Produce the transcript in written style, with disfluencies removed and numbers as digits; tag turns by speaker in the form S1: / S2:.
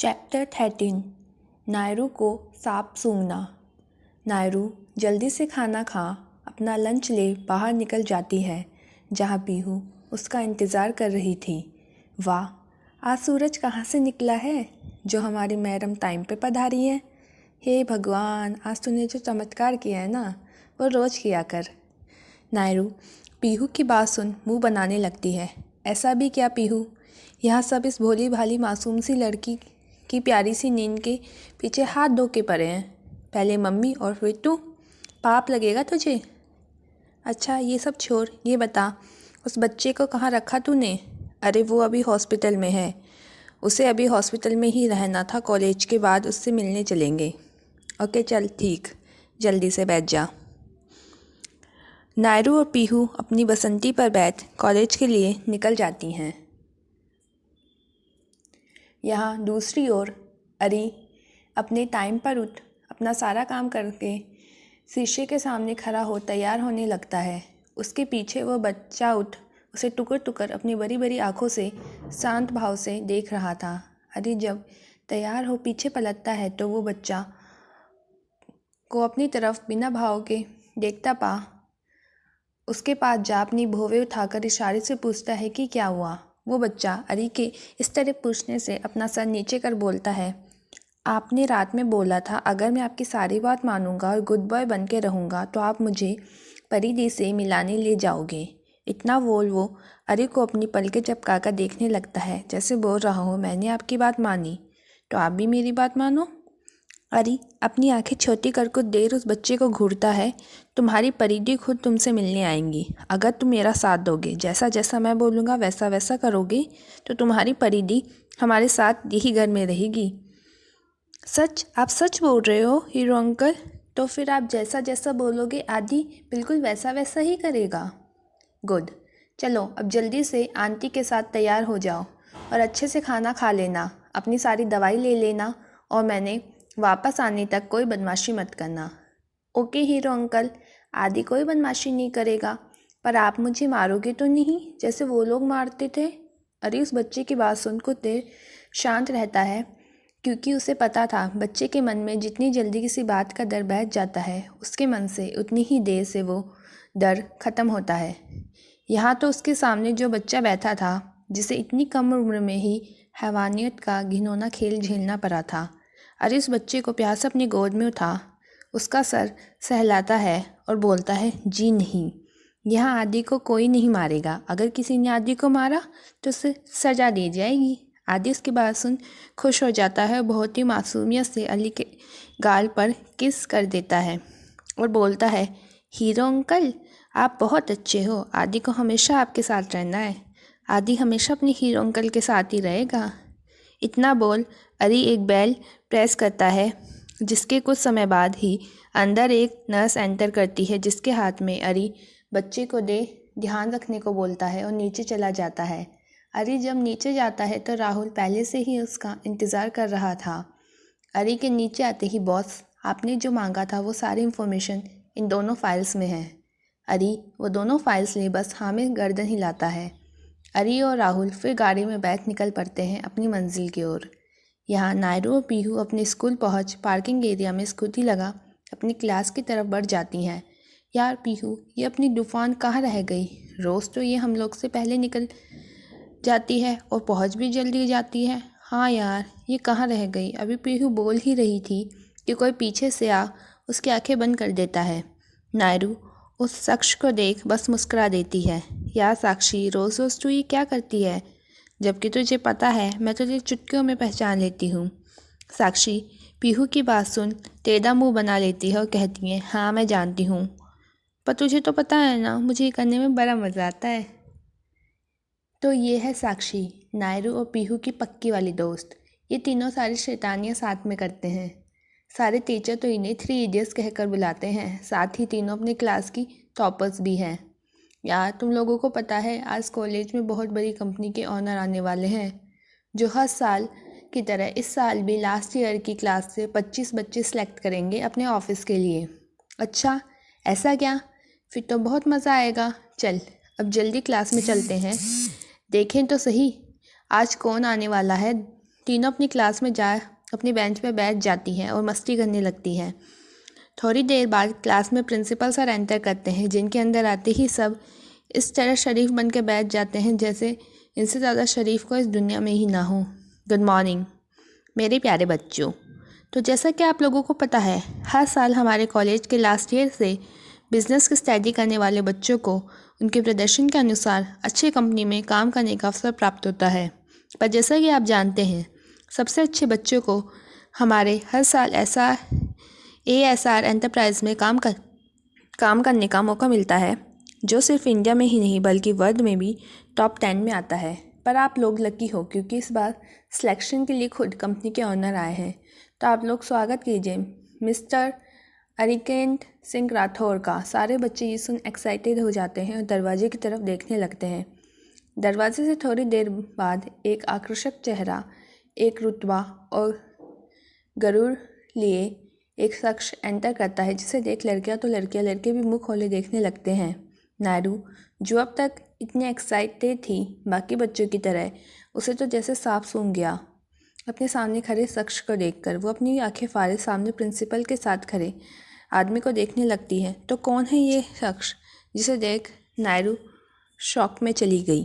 S1: Chapter 13 नायरू को सांप सूंघना। नायरू जल्दी से खाना खा अपना लंच ले बाहर निकल जाती है जहाँ पीहू उसका इंतज़ार कर रही थी। वाह, आज सूरज कहाँ से निकला है जो हमारी मैडम टाइम पे पधारी है। हे भगवान, आज तूने जो चमत्कार किया है ना वो रोज़ किया कर। नायरू पीहू की बात सुन मुंह बनाने लगती है। ऐसा भी क्या पीहू, यहाँ सब इस भोली भाली मासूम सी लड़की की प्यारी सी नींद के पीछे हाथ धो के पड़े हैं। पहले मम्मी और फिर तू, पाप लगेगा तुझे। अच्छा ये सब छोड़, ये बता उस बच्चे को कहाँ रखा तूने। अरे वो अभी हॉस्पिटल में है, उसे अभी हॉस्पिटल में ही रहना था, कॉलेज के बाद उससे मिलने चलेंगे। ओके चल ठीक, जल्दी से बैठ जा। नायरू और पीहू अपनी बसंती पर बैठ कॉलेज के लिए निकल जाती हैं। यहाँ दूसरी ओर अरी अपने टाइम पर उठ अपना सारा काम करके शीशे के सामने खड़ा हो तैयार होने लगता है। उसके पीछे वो बच्चा उठ उसे टुकर टुकर अपनी बड़ी बड़ी आँखों से शांत भाव से देख रहा था। अरी जब तैयार हो पीछे पलटता है तो वो बच्चा को अपनी तरफ बिना भाव के देखता पा उसके पास जा अपनी भौवें उठाकर इशारे से पूछता है कि क्या हुआ। वो बच्चा अरी के इस तरह पूछने से अपना सर नीचे कर बोलता है, आपने रात में बोला था अगर मैं आपकी सारी बात मानूंगा और गुड बॉय बन के रहूँगा तो आप मुझे परी दी से मिलाने ले जाओगे। इतना बोल वो अरी को अपनी पलकें झपकाकर देखने लगता है जैसे बोल रहा हो, मैंने आपकी बात मानी तो आप भी मेरी बात मानो। अरी अपनी आंखें छोटी कर कुछ देर उस बच्चे को घूरता है, तुम्हारी परिधि खुद तुमसे मिलने आएंगी अगर तुम मेरा साथ दोगे। जैसा जैसा मैं बोलूँगा वैसा वैसा करोगे तो तुम्हारी परिधि हमारे साथ यही घर में रहेगी। सच, आप सच बोल रहे हो हीरो अंकल? तो फिर आप जैसा जैसा बोलोगे आदि बिल्कुल वैसा वैसा ही करेगा। गुड, चलो अब जल्दी से आंटी के साथ तैयार हो जाओ और अच्छे से खाना खा लेना, अपनी सारी दवाई ले लेना और मैंने वापस आने तक कोई बदमाशी मत करना। ओके हीरो अंकल, आदि कोई बदमाशी नहीं करेगा, पर आप मुझे मारोगे तो नहीं जैसे वो लोग मारते थे। अरे उस बच्चे की बात सुन कुछ देर शांत रहता है क्योंकि उसे पता था बच्चे के मन में जितनी जल्दी किसी बात का डर बैठ जाता है उसके मन से उतनी ही देर से वो डर ख़त्म होता है। यहाँ तो उसके सामने जो बच्चा बैठा था जिसे इतनी कम उम्र में ही हैवानियत का घिनौना खेल झेलना पड़ा था। अरे उस बच्चे को प्यार से अपनी गोद में उठा उसका सर सहलाता है और बोलता है, जी नहीं, यहाँ आदि को कोई नहीं मारेगा। अगर किसी ने आदि को मारा तो उसे सजा दी जाएगी। आदि उसकी बात सुन खुश हो जाता है और बहुत ही मासूमियत से अली के गाल पर किस कर देता है और बोलता है, हीरो अंकल आप बहुत अच्छे हो, आदि को हमेशा आपके साथ रहना है, आदि हमेशा अपने हीरो अंकल के साथ ही रहेगा। इतना बोल अरी एक बेल प्रेस करता है जिसके कुछ समय बाद ही अंदर एक नर्स एंटर करती है जिसके हाथ में अरी बच्चे को ध्यान रखने को बोलता है और नीचे चला जाता है। अरी जब नीचे जाता है तो राहुल पहले से ही उसका इंतज़ार कर रहा था। अरी के नीचे आते ही, बॉस आपने जो मांगा था वो सारी इन्फॉर्मेशन इन दोनों फाइल्स में है। अरी वो दोनों फाइल्स ले बस हाँ में गर्दन हिलाता है। अरी और राहुल फिर गाड़ी में बैठ निकल पड़ते हैं अपनी मंजिल की ओर। यहाँ नायरू और पीहू अपने स्कूल पहुँच पार्किंग एरिया में स्कूटी लगा अपनी क्लास की तरफ बढ़ जाती हैं। यार पीहू, ये अपनी तूफान कहाँ रह गई? रोज़ तो ये हम लोग से पहले निकल जाती है और पहुँच भी जल्दी जाती है। हाँ यार, ये कहाँ रह गई? अभी पीहू बोल ही रही थी कि कोई पीछे से आ उसकी आंखें बंद कर देता है। नायरू उस शख्स को देख बस मुस्कुरा देती है। यार साक्षी, रोज़ रोज़ तू ये क्या करती है? जबकि तुझे पता है मैं तुझे चुटकियों में पहचान लेती हूँ। साक्षी पीहू की बात सुन टेढ़ा मुंह बना लेती है और कहती है, हाँ मैं जानती हूँ, पर तुझे तो पता है ना मुझे ये करने में बड़ा मज़ा आता है। तो ये है साक्षी, नायरू और पीहू की पक्की वाली दोस्त। ये तीनों सारी शैतानियाँ साथ में करते हैं। सारे टीचर तो इन्हें 3 इडियट्स कहकर बुलाते हैं, साथ ही तीनों अपने क्लास की टॉपर्स भी हैं। यार तुम लोगों को पता है आज कॉलेज में बहुत बड़ी कंपनी के ऑनर आने वाले हैं जो हर साल की तरह इस साल भी लास्ट ईयर की क्लास से 25 बच्चे सेलेक्ट करेंगे अपने ऑफिस के लिए। अच्छा ऐसा क्या? फिर तो बहुत मज़ा आएगा। चल अब जल्दी क्लास में चलते हैं, देखें तो सही आज कौन आने वाला है तीनों अपनी क्लास में जा अपनी बेंच पर बैठ जाती हैं और मस्ती करने लगती हैं। थोड़ी देर बाद क्लास में प्रिंसिपल सर एंटर करते हैं, जिनके अंदर आते ही सब इस तरह शरीफ बन के बैठ जाते हैं जैसे इनसे ज़्यादा शरीफ को इस दुनिया में ही ना हो। गुड मॉर्निंग मेरे प्यारे बच्चों। तो जैसा कि आप लोगों को पता है, हर साल हमारे कॉलेज के लास्ट ईयर से बिज़नेस की स्टडी करने वाले बच्चों को उनके प्रदर्शन के अनुसार अच्छी कंपनी में काम करने का अवसर प्राप्त होता है। पर जैसा कि आप जानते हैं, सबसे अच्छे बच्चों को हमारे हर साल ASR एंटरप्राइज में काम करने का मौका मिलता है, जो सिर्फ इंडिया में ही नहीं बल्कि वर्ल्ड में भी टॉप 10 में आता है। पर आप लोग लकी हो क्योंकि इस बार सिलेक्शन के लिए खुद कंपनी के ऑनर आए हैं। तो आप लोग स्वागत कीजिए मिस्टर अरिकेंट सिंह राठौर का। सारे बच्चे ये सुन एक्साइटेड हो जाते हैं और दरवाजे की तरफ देखने लगते हैं। दरवाजे से थोड़ी देर बाद एक आकर्षक चेहरा, एक रुतबा और गरूर लिए एक शख्स एंटर करता है, जिसे देख लड़कियां तो लड़कियां लड़के भी मुंह खोले देखने लगते हैं। नायरू, जो अब तक इतनी एक्साइटेड थी बाकी बच्चों की तरह, उसे तो जैसे सांप सूंघ गया। अपने सामने खड़े शख्स को देखकर वो अपनी आंखें फाड़े सामने प्रिंसिपल के साथ खड़े आदमी को देखने लगती है। तो कौन है ये शख्स, जिसे देख नायरू शॉक में चली गई।